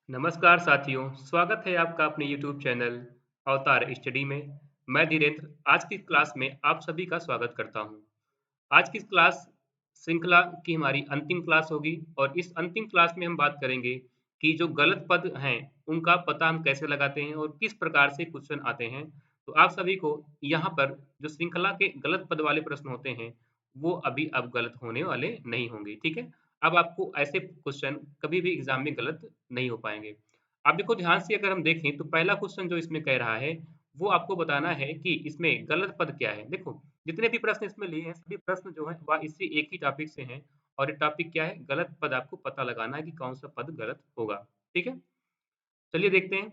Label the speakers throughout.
Speaker 1: नमस्कार साथियों, स्वागत है आपका अपने यूट्यूब चैनल अवतार स्टडी में। मैं धीरेन्द्र आज की क्लास में आप सभी का स्वागत करता हूं। आज की क्लास श्रृंखला की हमारी अंतिम क्लास होगी और इस अंतिम क्लास में हम बात करेंगे कि जो गलत पद हैं, उनका पता हम कैसे लगाते हैं और किस प्रकार से क्वेश्चन आते हैं। तो आप सभी को यहाँ पर जो श्रृंखला के गलत पद वाले प्रश्न होते हैं, वो अभी अब गलत होने वाले नहीं होंगे, ठीक है? अब आपको ऐसे क्वेश्चन कभी भी एग्जाम में गलत नहीं हो पाएंगे। आप देखो ध्यान से अगर हम देखें तो पहला क्वेश्चन जो इसमें कह रहा है, वो आपको बताना है कि इसमें गलत पद क्या है। देखो जितने भी प्रश्न इसमें लिए हैं, सभी प्रश्न जो हैं वह इसी एक ही टॉपिक से हैं और ये टॉपिक क्या है? गलत पद आपको पता लगाना है कि कौन-सा पद गलत होगा, ठीक है? चलिए देखते हैं।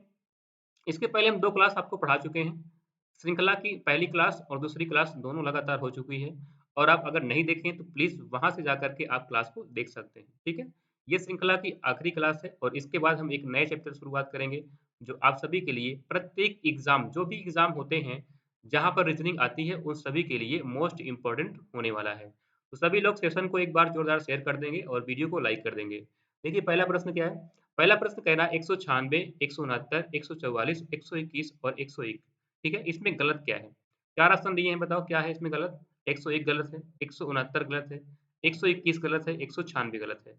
Speaker 1: इसके पहले हम 2 क्लास आपको पढ़ा चुके हैं। श्रृंखला की पहली क्लास और दूसरी क्लास दोनों लगातार हो चुकी है और आप अगर नहीं देखे हैं तो प्लीज़ वहाँ से जाकर के आप क्लास को देख सकते हैं, ठीक है? ये श्रृंखला की आखिरी क्लास है और इसके बाद हम एक नए चैप्टर शुरुआत करेंगे, जो आप सभी के लिए प्रत्येक एग्ज़ाम जो भी एग्ज़ाम होते हैं, जहाँ पर रीज़निंग आती है, उन सभी के लिए मोस्ट इम्पोर्टेंट होने वाला है। तो सभी लोग सेशन को एक बार जोरदार शेयर कर देंगे और वीडियो को लाइक कर देंगे। देखिए पहला प्रश्न क्या है? पहला प्रश्न कह रहा है 196, 169, 144, 121 और 101 ठीक है? इसमें गलत क्या है? 4 ऑप्शन दिए हैं बताओ क्या है इसमें गलत? 101 गलत है, 169 गलत है, 121 गलत है, 196 गलत है।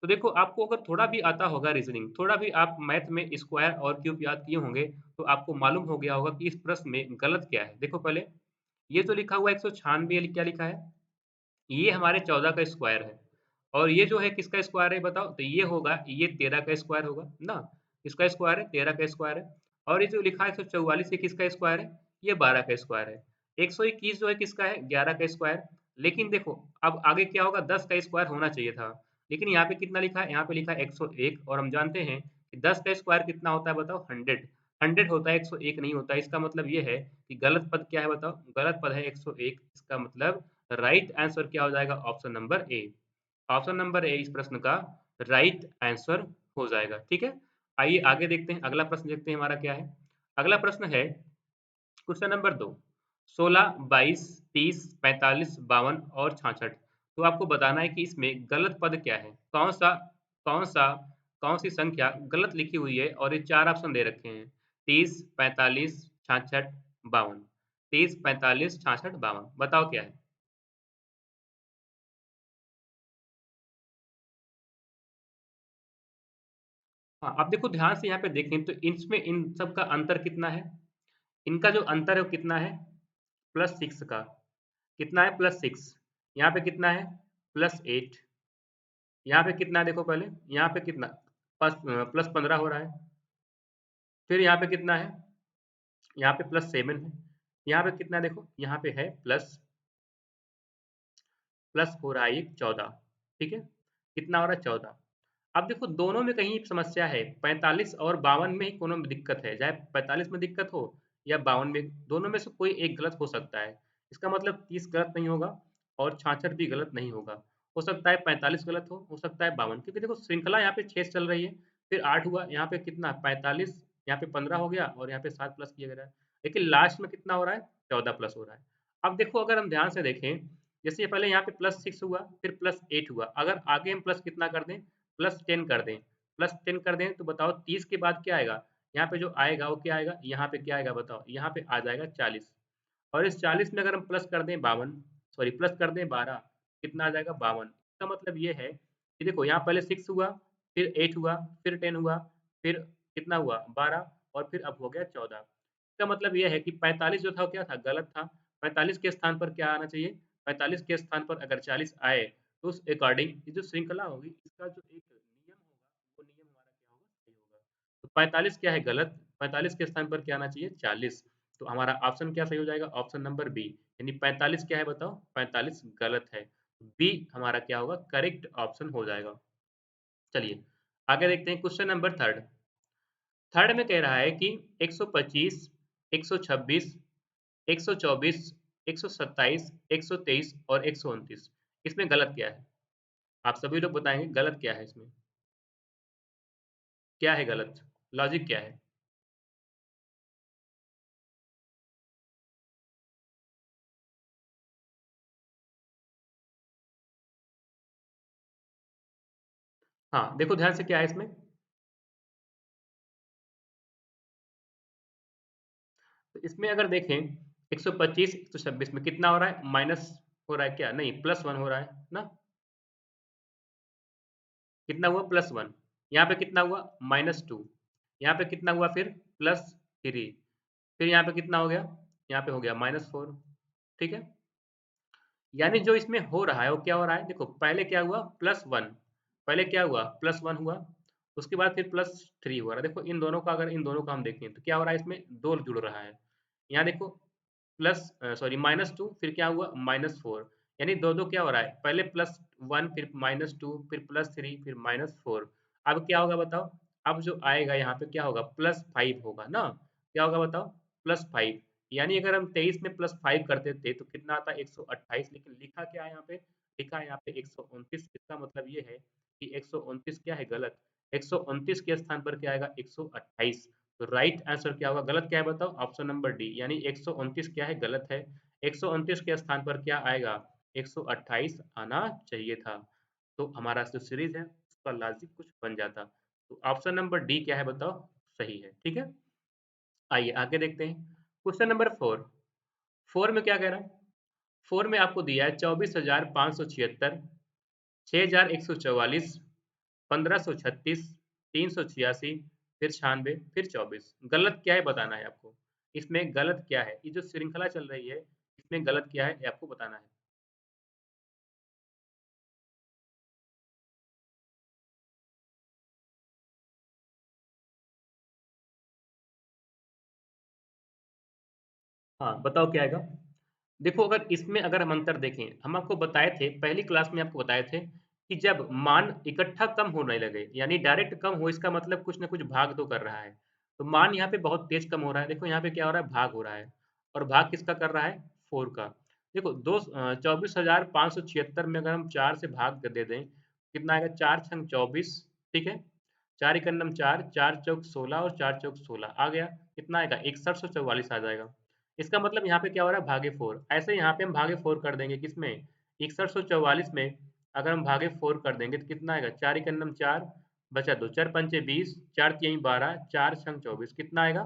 Speaker 1: तो देखो आपको अगर थोड़ा भी आता होगा रीज़निंग, थोड़ा भी आप मैथ में स्क्वायर और क्यूब याद किए होंगे, तो आपको मालूम हो गया होगा कि इस प्रश्न में गलत क्या है। देखो पहले ये जो लिखा हुआ है 196 ये क्या लिखा है? ये हमारे 14 का स्क्वायर है और ये जो है किसका स्क्वायर है बताओ? तो ये होगा ये 13 का स्क्वायर होगा ना? किसका स्क्वायर है? 13 का स्क्वायर है और ये जो लिखा है 144 ये किसका स्क्वायर है? ये 12 का स्क्वायर है। 121 जो है किसका है? 11 का स्क्वायर। लेकिन देखो अब आगे क्या होगा 10 का स्क्वायर होना चाहिए था। लेकिन यहाँ पे कितना लिखा है? यहाँ पे लिखा है 101 और हम जानते हैं कि 10 का स्क्वायर कितना होता है बताओ? 100 100 होता है 101 नहीं होता है। इसका मतलब ये है कि गलत पद क्या है बताओ? गलत पद है 101 इसका मतलब राइट आंसर क्या हो जाएगा? Option number A. Option number A इस प्रश्न का राइट आंसर हो जाएगा, ठीक है? आइए आगे देखते हैं, अगला प्रश्न देखते हैं हमारा क्या है? अगला प्रश्न है क्वेश्चन नंबर 2 16, 22, 30, 45, 52 और 66 तो आपको बताना है कि इसमें गलत पद क्या है? कौन-सा कौन-सी संख्या गलत लिखी हुई है और ये 4 ऑप्शन दे रखे हैं 30, 45, 66, 52 30, 45, 66, 52 बताओ क्या है? हाँ, आप देखो ध्यान से यहाँ पे देखें तो इसमें इन सब का अंतर कितना है? इनका जो अंतर है वो कितना है? +6 का। कितना है? +6 यहाँ पे कितना है? +8 यहाँ पे कितना है देखो पहले? यहाँ पे कितना? +15 हो रहा है। फिर यहाँ पे कितना है? यहाँ पे +7 है। यहाँ पे कितना है देखो? यहाँ पे है प्लस हो रहा है ये 14 ठीक है? कितना हो रहा है? 14 अब देखो दोनों में कहीं समस्या है 45 और 52 में ही कोनो में दिक्कत है चाहे 45 में दिक्कत हो या 52 में दोनों में से कोई एक गलत हो सकता है इसका मतलब 30 गलत नहीं होगा और 66 भी गलत नहीं होगा हो सकता है 45 गलत हो सकता है 52 क्योंकि देखो श्रृंखला यहाँ पे 6 चल रही है फिर 8 हुआ यहाँ पे कितना 45 यहाँ पे 15 हो गया और यहाँ पे 7 प्लस किया गया है लेकिन लास्ट में कितना हो रहा है 14 प्लस हो रहा है अब देखो अगर हम ध्यान से देखें जैसे ये पहले यहाँ पे +6 हुआ फिर +8 हुआ अगर आगे हम प्लस कितना कर दें +10 कर दें +10 कर दें तो बताओ 30 के बाद क्या आएगा? यहाँ पे जो आएगा वो क्या आएगा? यहाँ पे क्या आएगा बताओ? यहाँ पे आ जाएगा 40 और इस 40 में अगर हम प्लस कर दें 52 सॉरी प्लस कर दें 12 कितना आ जाएगा? 52 इसका मतलब ये है कि देखो यहाँ पहले 6 हुआ, फिर 8 हुआ, फिर 10 हुआ, फिर कितना हुआ? 12 और फिर अब हो गया 14 इसका मतलब ये है कि 45 जो था वो क्या था? गलत था। 45 के स्थान पर क्या आना चाहिए? 45 के स्थान पर अगर 40 आए तो उस अकॉर्डिंग ये जो श्रृंखला होगी इसका जो एक नियम होगा वो नियम हमारा क्या होगा सही होगा तो 45 क्या है गलत 45 के स्थान पर क्या आना चाहिए 40 तो हमारा ऑप्शन क्या सही हो जाएगा ऑप्शन नंबर बी यानी 45 क्या है बताओ 45 गलत है बी हमारा क्या होगा करेक्ट ऑप्शन हो जाएगा चलिए आगे देखते हैं क्वेश्चन नंबर थर्ड थर्ड में कह रहा है कि 125 126 124 127 123 और 129 इसमें गलत क्या है आप सभी लोग बताएँगे गलत क्या है इसमें? क्या है गलत? लॉजिक क्या है? हाँ, देखो ध्यान से क्या है इसमें? तो इसमें अगर देखें 125 126 में कितना हो रहा है, माइनस हो रहा है क्या, नहीं प्लस वन हो रहा है ना, कितना हुआ प्लस वन, यहाँ पे कितना हुआ माइनस टू, यहाँ पे कितना हुआ फिर प्लस थ्री, फिर यहाँ पे कितना हो गया, यहाँ पे हो गया माइनस फोर। ठीक है, यानी जो इसमें हो रहा है वो क्या हो रहा है, देखो पहले क्या हुआ प्लस वन, पहले क्या हुआ प्लस वन हुआ, उसके बाद फिर प्लस थ्री हुआ। देखो इन दोनों का, अगर इन दोनों का हम देखें तो क्या हो रहा है, इसमें दो जुड़ रहा है। यहाँ देखो प्लस सॉरी माइनस टू, फिर क्या हुआ माइनस फोर, यानी दो दो क्या हो रहा है, पहले प्लस वन फिर माइनस टू फिर प्लस थ्री फिर माइनस फोर। अब क्या होगा बताओ, अब जो आएगा यहाँ पे क्या होगा, प्लस फाइव होगा ना, क्या होगा बताओ, प्लस फाइव। यानी अगर हम 23 में प्लस फाइव करते थे तो कितना आता, 128, लेकिन लिखा क्या है यहाँ पे, लिखा है यहाँ पे 129। इसका मतलब ये है कि 129 क्या है, गलत। 129 के स्थान पर क्या आएगा, 128। तो राइट आंसर क्या होगा, गलत क्या है बताओ, ऑप्शन नंबर डी, यानी 129 क्या है, गलत है। 129 के स्थान पर क्या आएगा, 128 आना चाहिए था। तो हमारा जो सीरीज है उसका लॉजिक कुछ बन जाता। तो ऑप्शन नंबर डी क्या है बताओ, सही है। ठीक है, आइए आगे देखते हैं। क्वेश्चन नंबर फोर, फोर में क्या कह रहा है, फोर में आपको दिया है 24,576, 6,144, 1536, 386, फिर 96, फिर 24। गलत क्या है बताना है आपको, इसमें गलत क्या है, ये जो श्रृंखला चल रही है इसमें गलत क्या है ये आपको बताना है। हाँ बताओ क्या आएगा। देखो अगर इसमें अगर हम अंतर देखें, हम आपको बताए थे पहली क्लास में, आपको बताए थे कि जब मान इकट्ठा कम होने लगे, यानी डायरेक्ट कम हो, इसका मतलब कुछ ना कुछ भाग तो कर रहा है। तो मान यहाँ पे बहुत तेज कम हो रहा है, देखो यहाँ पे क्या हो रहा है, भाग हो रहा है। और भाग किसका कर रहा है, फोर का। देखो 24,576 में अगर हम चार से भाग दे दें, कितना आएगा, चार छंग 24। ठीक है, चार इकन्नम चार, चार चौक 16 और चार चौक 16 आ गया, कितना आएगा 6144 आ जाएगा। इसका मतलब यहाँ पे क्या हो रहा है, भागे फोर। ऐसे यहाँ पे हम भागे फोर कर देंगे किसमें, 6144 में अगर हम भागे फोर कर देंगे तो कितना आएगा, चार इकन्नम चार, बचा दो, चार पंचे 20, चार तिहाई 12, चार छंग 24, कितना आएगा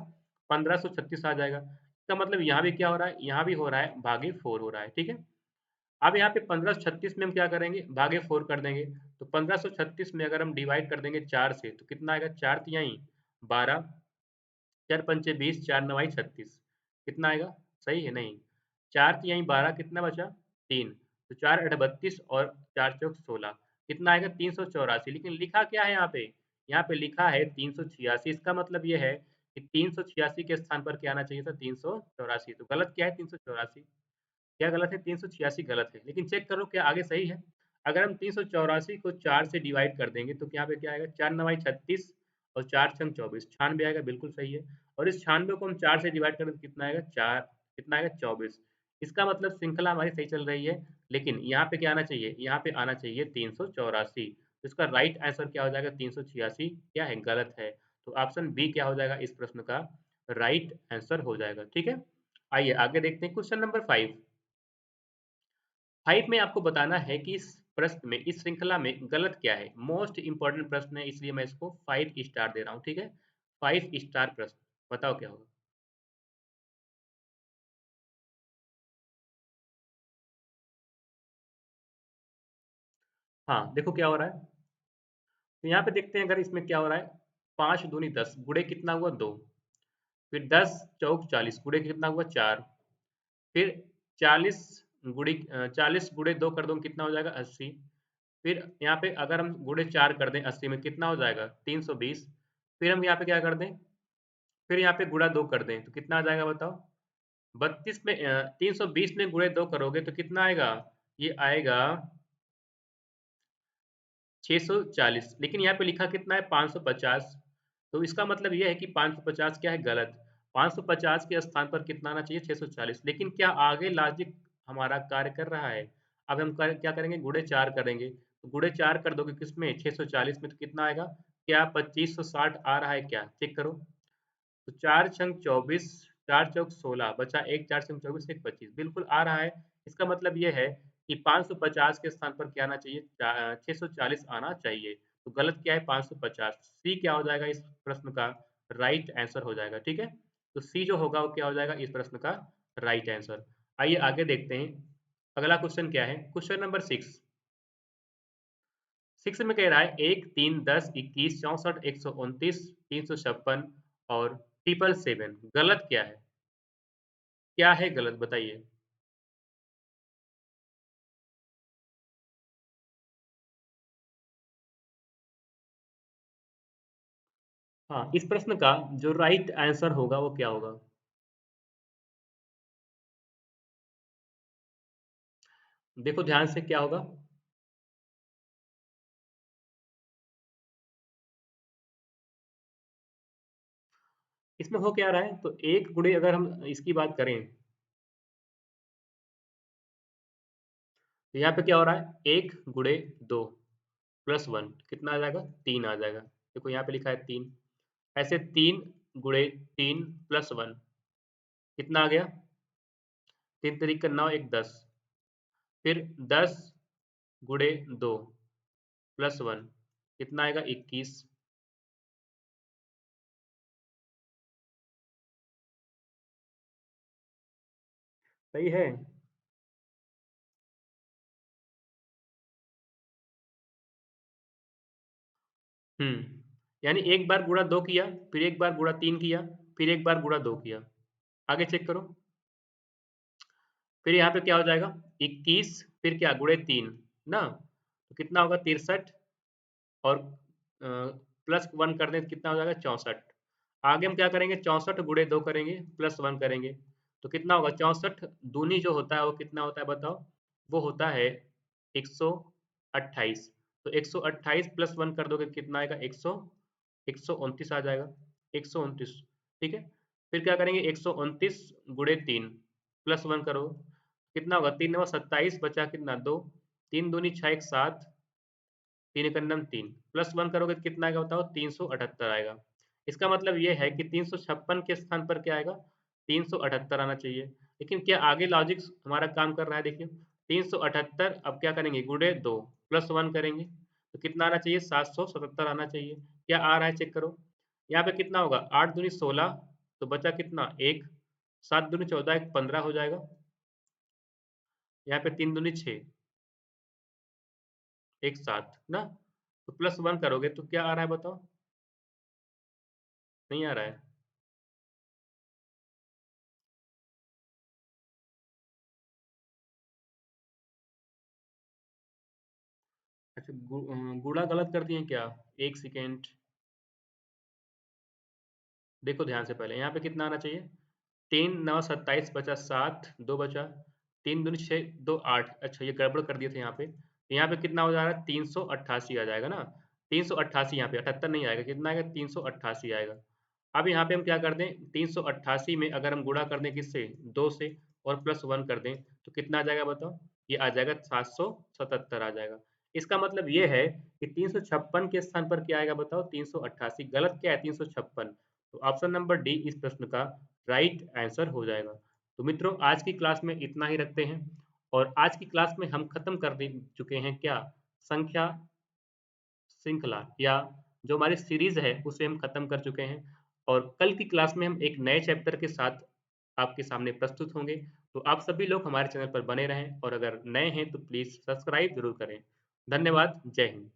Speaker 1: 1536 आ जाएगा। इसका मतलब यहाँ भी क्या हो रहा है, यहाँ भी हो रहा है भागे फोर हो रहा है। ठीक है, अब यहाँ पे 1536 में हम क्या करेंगे, भागे फोर कर देंगे। तो 1536 में अगर हम डिवाइड कर देंगे चार से तो कितना आएगा, चार तिहाई 12, चार पंचे 20, चार नवाई 36, कितना आएगा, सही है नहीं, चार तिहाई 12, कितना बचा तीन, तो चार अठ 32 और चार चौक 16, कितना आएगा 384। लेकिन लिखा क्या है यहाँ पे, यहाँ पे लिखा है 386। इसका मतलब ये है कि 386 के स्थान पर क्या आना चाहिए था, 384। तो गलत क्या है 384, क्या गलत है, 386 गलत है। लेकिन चेक करो क्या आगे सही है। अगर हम 384 को 4 से डिवाइड कर देंगे तो यहाँ पे क्या आएगा, 4 नवाई 36 और 4 छंग 24, 96 आएगा, बिल्कुल सही है। और इस 96 को हम 4 से डिवाइड करें तो कितना आएगा, 4, कितना आएगा 24। इसका मतलब श्रृंखला हमारी सही चल रही है, लेकिन यहाँ पे क्या आना चाहिए, यहाँ पे आना चाहिए 384। तो इसका राइट आंसर क्या हो जाएगा, 386 क्या है, गलत है। तो ऑप्शन बी क्या हो जाएगा इस प्रश्न का राइट आंसर हो जाएगा। ठीक है, आइए आगे देखते हैं क्वेश्चन नंबर फाइव। फाइव में आपको बताना है कि इस प्रश्न में, इस श्रृंखला में गलत क्या है। मोस्ट इंपॉर्टेंट प्रश्न है, इसलिए मैं इसको 5 स्टार दे रहा हूँ। ठीक है, 5 स्टार प्रश्न, बताओ क्या होगा। हाँ देखो क्या हो रहा है, तो यहाँ पे देखते हैं अगर इसमें क्या हो रहा है, पांच दूनी 10, गुड़े कितना हुआ दो, फिर 10 चौक 40, गुड़े कितना हुआ चार, फिर 40 गुड़ी 40 गुड़े दो कर दो कितना हो जाएगा 80। फिर यहाँ पे अगर हम गुड़े चार कर दें 80 में कितना हो जाएगा 320। फिर हम यहाँ पे क्या कर दें, फिर यहाँ पे गुणा दो कर दें तो कितना आ जाएगा बताओ, 32 में 320 में गुणे दो करोगे तो कितना आएगा, ये आएगा 640। लेकिन यहाँ पे लिखा कितना है 550। तो इसका मतलब ये है कि 550 क्या है, गलत। 550 के स्थान पर कितना आना चाहिए, 640। लेकिन क्या आगे लॉजिक हमारा कार्य कर रहा है। अब हम क्या करेंगे, गुणे चार करेंगे तो गुणे चार कर दोगे किसमें 640 में तो कितना आएगा, क्या 2560 आ रहा है क्या, चेक करो। तो चार छंग 24, चार चौक 16, बचा एक, चार छंग 24, एक 25, बिल्कुल आ रहा है। इसका मतलब ये है कि 550 के स्थान पर क्या आना चाहिए, 640 आना चाहिए। तो गलत क्या है 550, सी क्या हो जाएगा इस प्रश्न का राइट आंसर हो जाएगा। ठीक है, तो सी जो होगा वो क्या हो जाएगा इस प्रश्न का राइट आंसर। आइए आगे देखते हैं अगला क्वेश्चन क्या है। क्वेश्चन नंबर 6 में कह रहा है 1, 3, 10, 21, 64, 129, 356 और 777 गलत क्या है? क्या है गलत बताइए? हाँ, इस प्रश्न का जो राइट आंसर होगा वो क्या होगा? देखो ध्यान से क्या होगा? इसमें हो क्या रहा है, तो एक गुणे अगर हम इसकी बात करें तो यहाँ पे क्या हो रहा है, 1 गुणे 2 +1 कितना आ जाएगा, 3 आ जाएगा। देखो यहाँ पे लिखा है 3। ऐसे 3 गुणे 3 +1 कितना आ गया, 3 × 3 = 9, 1 10। फिर 10 गुणे 2 +1 कितना आएगा, 21। सही है। यानी एक बार गुणा 2 किया, फिर एक बार गुणा 3 किया, फिर एक बार गुणा 2 किया। आगे चेक करो। फिर यहाँ पे क्या हो जाएगा, 21 फिर क्या गुणे 3 ना, तो कितना होगा 63 और +1 कर दें तो कितना हो जाएगा 64। आगे हम क्या करेंगे, 64 गुणे 2 करेंगे +1 करेंगे तो कितना होगा 64 दूनी जो होता है वो कितना होता है बताओ, वो होता है 128। तो 128 +1 कर दोगे तो कितना आएगा, 129 आ जाएगा, 129। ठीक है। फिर क्या करेंगे, 129 गुणे 3 +1 करो कितना होगा, 3 × 9 = 27 बचा कितना 2, 3 दूनी 6 1 7, 3 × 3 +1 करोगे तो कितना आएगा बताओ, 378 आएगा। इसका मतलब ये है कि 356 के स्थान पर क्या आएगा, 378 आना चाहिए। लेकिन क्या आगे लॉजिक हमारा काम कर रहा है, देखिए 378 अब क्या करेंगे, गुणे 2 +1 करेंगे तो कितना आना चाहिए, 777 आना चाहिए। क्या आ रहा है चेक करो। यहाँ पे कितना होगा, 8 दूनी 16 तो बचा कितना 1, 7 दूनी 14 1 15 हो जाएगा। यहाँ पे 3 दूनी 6 1 7 ना, तो +1 करोगे तो क्या आ रहा है बताओ, नहीं आ रहा है। अच्छा गुणा गलत कर दिए क्या, एक सेकेंड। देखो ध्यान से पहले यहाँ पे कितना आना चाहिए, 3 × 9 = 27 बचा 7 2 बचा, 3 दूनी 6 2 8। अच्छा ये गड़बड़ कर दिए थे यहाँ पे, तो यहाँ पे कितना हो जाएगा, 388 आ जाएगा ना, 388 यहाँ पे 78 नहीं आएगा, कितना आएगा 388 आएगा। अब यहाँ पे हम क्या कर दें, 388 में अगर हम गुणा कर दें किससे, 2 से और +1 कर दें तो कितना आ जाएगा बताओ, ये आ जाएगा 777 आ जाएगा। इसका मतलब ये है कि 356 के स्थान पर क्या आएगा बताओ, 388। गलत क्या है, 356। तो ऑप्शन नंबर डी इस प्रश्न का राइट आंसर हो जाएगा। तो मित्रों आज की क्लास में इतना ही रखते हैं, और आज की क्लास में हम खत्म कर दे चुके हैं क्या, संख्या श्रृंखला या जो हमारी सीरीज है उसे हम खत्म कर चुके हैं। और कल की क्लास में हम एक नए चैप्टर के साथ आपके सामने प्रस्तुत होंगे। तो आप सभी लोग हमारे चैनल पर बने रहें, और अगर नए हैं तो प्लीज सब्सक्राइब जरूर करें। धन्यवाद, जय हिंद।